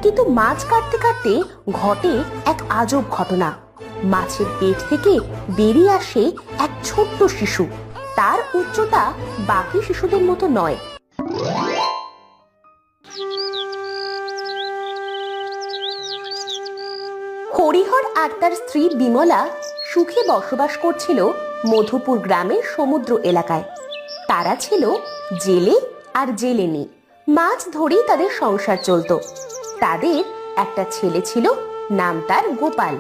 কিন্তু মাছ কাটতে কাটতে ঘটে এক আজব ঘটনা। মাছের পেট থেকে বেরিয়ে আসে এক ছোট্ট শিশু। তার উচ্চতা বাকি শিশুদের মতো নয়। হরিহর আর তার স্ত্রী বিমলা সুখে বসবাস করছিল মধুপুর গ্রামের সমুদ্র এলাকায়। তারা ছিল জেলে আর জেলেনি। মাছ ধরেই তাদের সংসার চলত। তাদের একটা ছেলে ছিল, নাম তার গোপাল।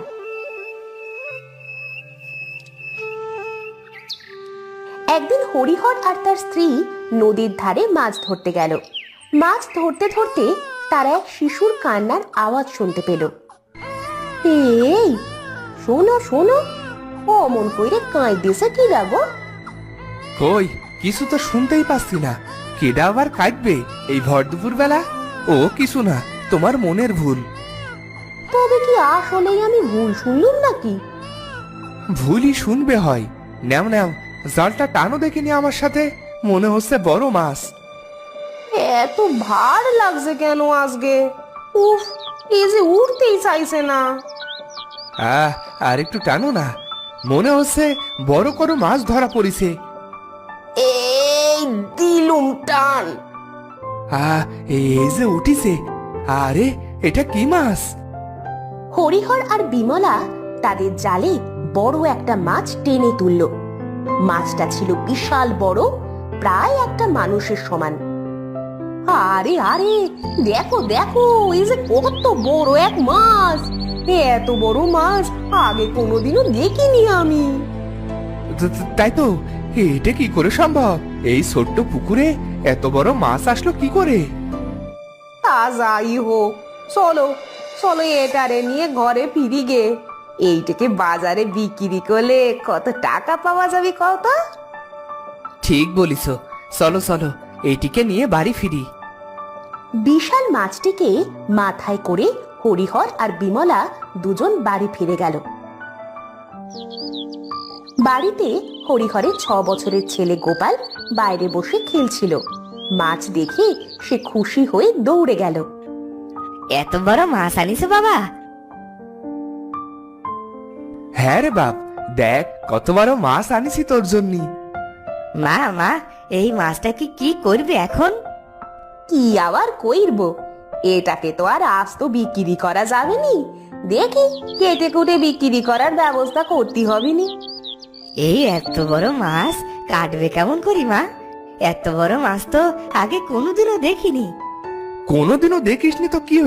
একদিন হরিহর আর তার স্ত্রী নদীর ধারে মাছ ধরতে গেল। মাছ ধরতে ধরতে তারা এক শিশুর কান্নার আওয়াজ শুনতে পেল। এই শোনো শোনো, অমন কইরে কাঁদতেছে কি গো? কই কিছু তো শুনতেই পাচ্ছি না। কেডা আবার কাঁদবে এই ভর দুপুর বেলা? ও কিছু না, তোমার মনের ভুল। তবে কি আসলেই আমি ভুল শুনলুম নাকি? ভুলই শুনবে হয়। নাও নাও, জালটা টানো দেখিনি আমার সাথে, মনে হচ্ছে বড় মাছ। এত ভার লাগছে কেন আজকে? উফ, এই যে উঠতেই চাইছে না। আর একটু টানো না, মনে হচ্ছে বড় কোনো মাছ ধরা পড়িছে। এই দিলুম টান। এই যে উঠিছে। আরে এটা কি মাছ? হরিহর আর বিমলা তাদের জালে বড় একটা মাছ টেনে তুলল। মাছটা ছিল বিশাল বড়, প্রায় একটা মানুষের সমান। আরে আরে দেখো দেখো, এই যে কত বড় এক মাছ! এত বড় মাছ আগে কোনোদিনও দেখিনি আমি। তাই তো, এটা কি করে সম্ভব? এই ছোট্ট পুকুরে এত বড় মাছ আসলো কি করে? তা যাই হোক, চলো চলো এটারে নিয়ে ঘরে ফিরি গে। এইটাকে বাজারে বিক্রি করলে কত টাকা পাওয়া যাবে কত? ঠিক বলিস, চলো চলো এইটিকে নিয়ে বাড়ি ফিরি। বিশাল মাছটিকে মাথায় করে হরিহর আর বিমলা দুজন বাড়ি ফিরে গেল। বাড়িতে হরিহরের 6 বছরের ছেলে গোপাল বাইরে বসে খেলছিল। মাছ দেখে সে খুশি হয়ে দৌড়ে গেল। এত বড় মাছ আনিস বাবা? হ্যাঁ রে বাপ, দেখ কত বড় মাছ আনিছি তোর জন্য। মা মা, এই মাছটা কি করবে এখন? কি আবার কইরব, এটাকে তো আর আস্ত বিক্রি করা যাবে নি। দেখি কেটে কুটে বিক্রি করার ব্যবস্থা করতে হবে নি। এই এত বড় মাছ কাটবে কেমন করি মা? এত বড় মাছ তো আগে কোনোদিনও দেখিনি। কোনোদিনও দেখিসনি তো কি